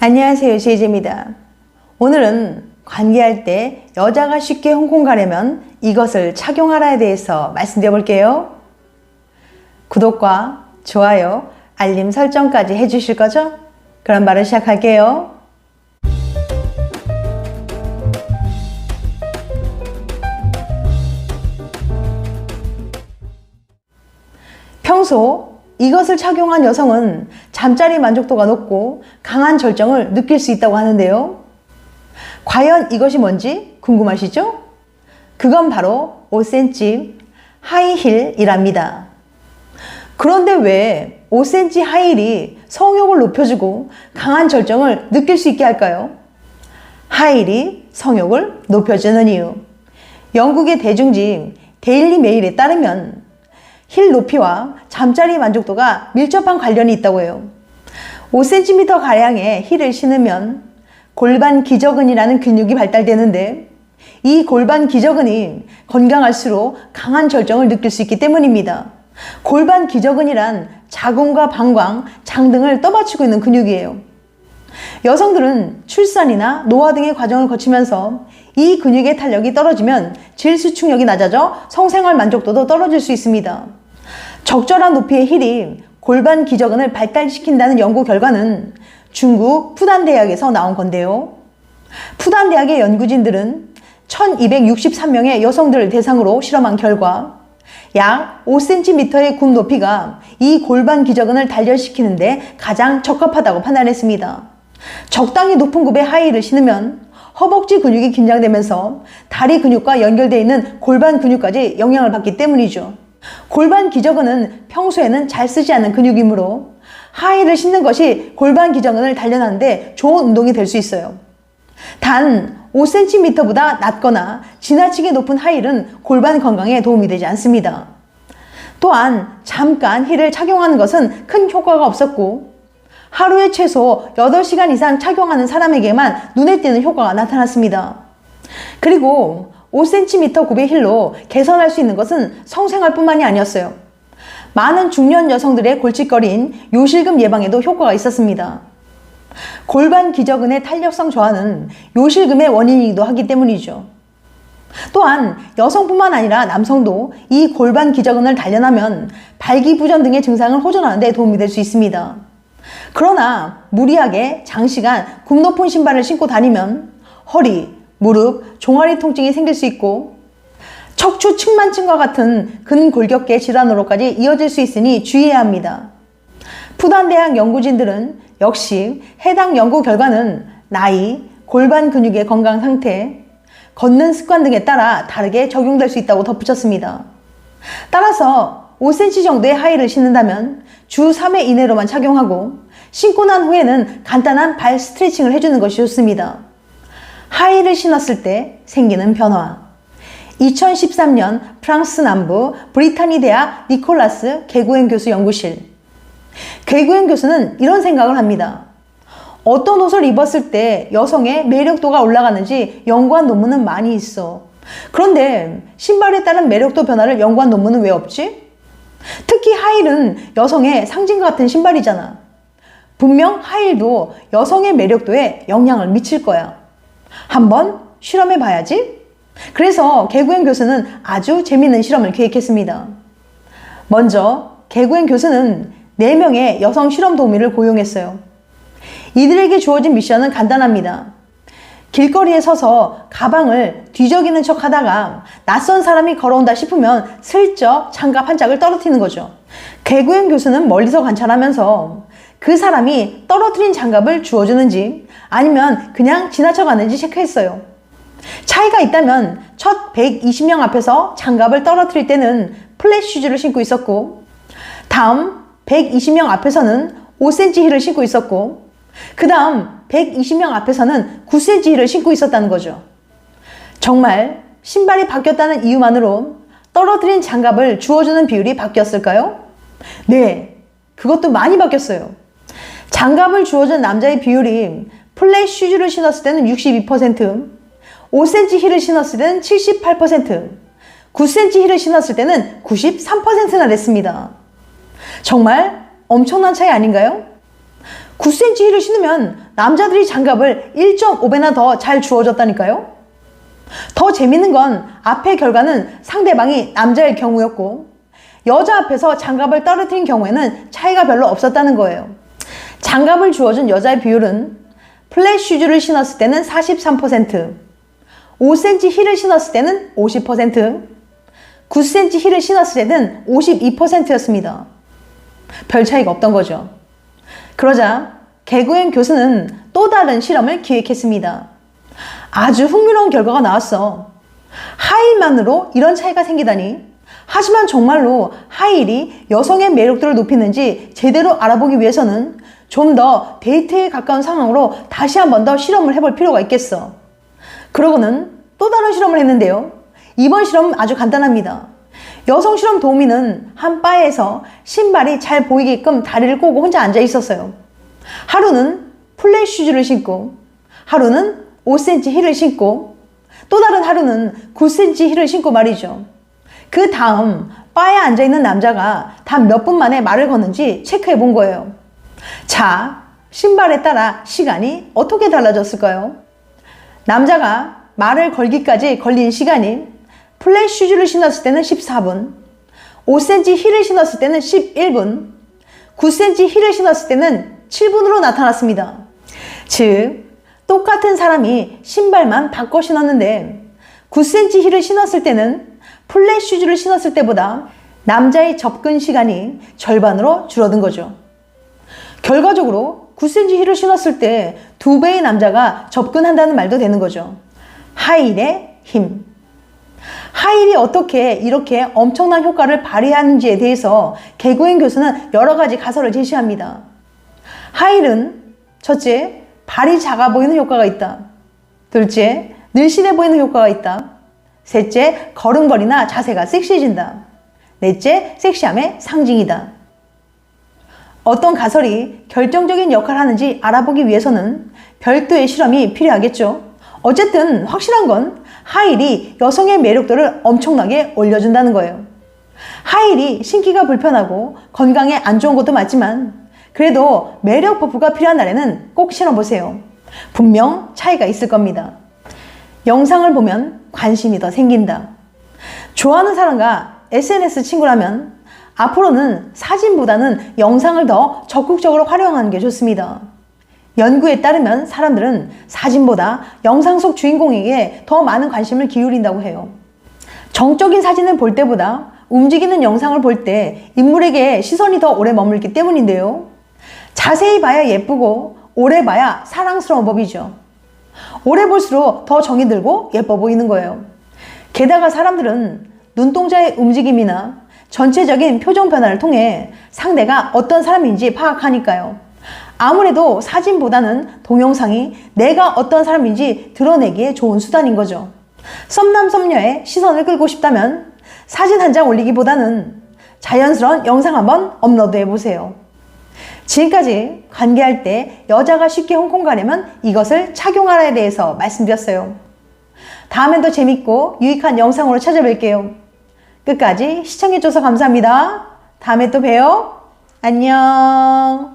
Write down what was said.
안녕하세요, 제이제입니다. 오늘은 관계할 때 여자가 쉽게 홍콩 가려면 이것을 착용하라에 대해서 말씀드려 볼게요. 구독과 좋아요, 알림 설정까지 해주실 거죠? 그럼 바로 시작할게요. 평소 이것을 착용한 여성은 잠자리 만족도가 높고 강한 절정을 느낄 수 있다고 하는데요. 과연 이것이 뭔지 궁금하시죠? 그건 바로 5cm 하이힐이랍니다. 그런데 왜 5cm 하이힐이 성욕을 높여주고 강한 절정을 느낄 수 있게 할까요? 하이힐이 성욕을 높여주는 이유. 영국의 대중지 데일리 메일에 따르면 힐 높이와 잠자리 만족도가 밀접한 관련이 있다고 해요. 5cm 가량의 힐을 신으면 골반 기저근이라는 근육이 발달되는데 이 골반 기저근이 건강할수록 강한 절정을 느낄 수 있기 때문입니다. 골반 기저근이란 자궁과 방광, 장 등을 떠받치고 있는 근육이에요. 여성들은 출산이나 노화 등의 과정을 거치면서 이 근육의 탄력이 떨어지면 질수축력이 낮아져 성생활 만족도도 떨어질 수 있습니다. 적절한 높이의 힐이 골반 기저근을 발달시킨다는 연구 결과는 중국 푸단대학에서 나온 건데요. 푸단대학의 연구진들은 1263명의 여성들을 대상으로 실험한 결과 약 5cm의 굽 높이가 이 골반 기저근을 단련시키는데 가장 적합하다고 판단했습니다. 적당히 높은 굽의 하이힐을 신으면 허벅지 근육이 긴장되면서 다리 근육과 연결되어 있는 골반 근육까지 영향을 받기 때문이죠. 골반 기저근은 평소에는 잘 쓰지 않는 근육이므로 하이힐을 신는 것이 골반 기저근을 단련하는데 좋은 운동이 될 수 있어요. 단 5cm보다 낮거나 지나치게 높은 하이힐은 골반 건강에 도움이 되지 않습니다. 또한 잠깐 힐을 착용하는 것은 큰 효과가 없었고 하루에 최소 8시간 이상 착용하는 사람에게만 눈에 띄는 효과가 나타났습니다. 그리고 5cm 굽의 힐로 개선할 수 있는 것은 성생활뿐만이 아니었어요. 많은 중년 여성들의 골칫거리인 요실금 예방에도 효과가 있었습니다. 골반 기저근의 탄력성 저하는 요실금의 원인이기도 하기 때문이죠. 또한 여성뿐만 아니라 남성도 이 골반 기저근을 단련하면 발기부전 등의 증상을 호전하는 데 도움이 될 수 있습니다. 그러나 무리하게 장시간 굽 높은 신발을 신고 다니면 허리, 무릎, 종아리 통증이 생길 수 있고 척추 측만증과 같은 근골격계 질환으로까지 이어질 수 있으니 주의해야 합니다. 푸단대학 연구진들은 역시 해당 연구 결과는 나이, 골반 근육의 건강 상태, 걷는 습관 등에 따라 다르게 적용될 수 있다고 덧붙였습니다. 따라서 5cm 정도의 하이힐을 신는다면 주 3회 이내로만 착용하고 신고 난 후에는 간단한 발 스트레칭을 해주는 것이 좋습니다. 하이힐을 신었을 때 생기는 변화. 2013년 프랑스 남부 브리타니 대학 니콜라스 개구엔 교수 연구실. 개구엔 교수는 이런 생각을 합니다. 어떤 옷을 입었을 때 여성의 매력도가 올라가는지 연구한 논문은 많이 있어. 그런데 신발에 따른 매력도 변화를 연구한 논문은 왜 없지? 특히 하이힐은 여성의 상징과 같은 신발이잖아. 분명 하이힐도 여성의 매력도에 영향을 미칠 거야. 한번 실험해 봐야지. 그래서 개구엔 교수는 아주 재미있는 실험을 기획했습니다. 먼저 개구엔 교수는 4명의 여성 실험 도우미를 고용했어요. 이들에게 주어진 미션은 간단합니다. 길거리에 서서 가방을 뒤적이는 척 하다가 낯선 사람이 걸어온다 싶으면 슬쩍 장갑 한 짝을 떨어뜨리는 거죠. 개구엔 교수는 멀리서 관찰하면서 그 사람이 떨어뜨린 장갑을 주워주는지 아니면 그냥 지나쳐가는지 체크했어요. 차이가 있다면 첫 120명 앞에서 장갑을 떨어뜨릴 때는 플랫 슈즈를 신고 있었고 다음 120명 앞에서는 5cm 힐을 신고 있었고 그 다음 120명 앞에서는 9cm 힐을 신고 있었다는 거죠. 정말 신발이 바뀌었다는 이유만으로 떨어뜨린 장갑을 주워주는 비율이 바뀌었을까요? 네, 그것도 많이 바뀌었어요. 장갑을 주워준 남자의 비율이 플랫 슈즈를 신었을 때는 62%, 5cm 힐을 신었을 때는 78%, 9cm 힐을 신었을 때는 93%나 됐습니다. 정말 엄청난 차이 아닌가요? 9cm 힐을 신으면 남자들이 장갑을 1.5배나 더 잘 주워줬다니까요. 더 재밌는 건 앞의 결과는 상대방이 남자일 경우였고 여자 앞에서 장갑을 떨어뜨린 경우에는 차이가 별로 없었다는 거예요. 장갑을 주워준 여자의 비율은 플랫 슈즈를 신었을 때는 43%, 5cm 힐을 신었을 때는 50%, 9cm 힐을 신었을 때는 52%였습니다. 별 차이가 없던 거죠. 그러자 개구행 교수는 또 다른 실험을 기획했습니다. 아주 흥미로운 결과가 나왔어. 하이힐만으로 이런 차이가 생기다니. 하지만 정말로 하이힐이 여성의 매력도를 높이는지 제대로 알아보기 위해서는 좀 더 데이트에 가까운 상황으로 다시 한 번 더 실험을 해볼 필요가 있겠어. 그러고는 또 다른 실험을 했는데요. 이번 실험은 아주 간단합니다. 여성 실험 도우미는 한 바에서 신발이 잘 보이게끔 다리를 꼬고 혼자 앉아 있었어요. 하루는 플랫 슈즈를 신고, 하루는 5cm 힐을 신고, 또 다른 하루는 9cm 힐을 신고 말이죠. 그 다음 바에 앉아있는 남자가 단 몇 분 만에 말을 걷는지 체크해 본 거예요. 자, 신발에 따라 시간이 어떻게 달라졌을까요? 남자가 말을 걸기까지 걸린 시간이 플랫 슈즈를 신었을 때는 14분, 5cm 힐을 신었을 때는 11분, 9cm 힐을 신었을 때는 7분으로 나타났습니다. 즉, 똑같은 사람이 신발만 바꿔 신었는데 9cm 힐을 신었을 때는 플랫 슈즈를 신었을 때보다 남자의 접근 시간이 절반으로 줄어든 거죠. 결과적으로 9cm 힐을 신었을 때 2배의 남자가 접근한다는 말도 되는 거죠. 하이힐의 힘. 하이힐이 어떻게 이렇게 엄청난 효과를 발휘하는지에 대해서 개구행 교수는 여러 가지 가설을 제시합니다. 하이힐은 첫째, 발이 작아 보이는 효과가 있다. 둘째, 늘씬해 보이는 효과가 있다. 셋째, 걸음걸이나 자세가 섹시해진다. 넷째, 섹시함의 상징이다. 어떤 가설이 결정적인 역할을 하는지 알아보기 위해서는 별도의 실험이 필요하겠죠. 어쨌든 확실한 건 하이힐이 여성의 매력도를 엄청나게 올려준다는 거예요. 하이힐이 신기가 불편하고 건강에 안 좋은 것도 맞지만 그래도 매력 버프가 필요한 날에는 꼭 신어보세요. 분명 차이가 있을 겁니다. 영상을 보면 관심이 더 생긴다. 좋아하는 사람과 SNS 친구라면 앞으로는 사진보다는 영상을 더 적극적으로 활용하는 게 좋습니다. 연구에 따르면 사람들은 사진보다 영상 속 주인공에게 더 많은 관심을 기울인다고 해요. 정적인 사진을 볼 때보다 움직이는 영상을 볼 때 인물에게 시선이 더 오래 머물기 때문인데요. 자세히 봐야 예쁘고 오래 봐야 사랑스러운 법이죠. 오래 볼수록 더 정이 들고 예뻐 보이는 거예요. 게다가 사람들은 눈동자의 움직임이나 전체적인 표정 변화를 통해 상대가 어떤 사람인지 파악하니까요. 아무래도 사진보다는 동영상이 내가 어떤 사람인지 드러내기에 좋은 수단인 거죠. 썸남 썸녀의 시선을 끌고 싶다면 사진 한 장 올리기보다는 자연스러운 영상 한번 업로드해 보세요. 지금까지 관계할 때 여자가 쉽게 홍콩 가려면 이것을 착용하라에 대해서 말씀드렸어요. 다음엔 더 재밌고 유익한 영상으로 찾아뵐게요. 끝까지 시청해줘서 감사합니다. 다음에 또 봬요. 안녕.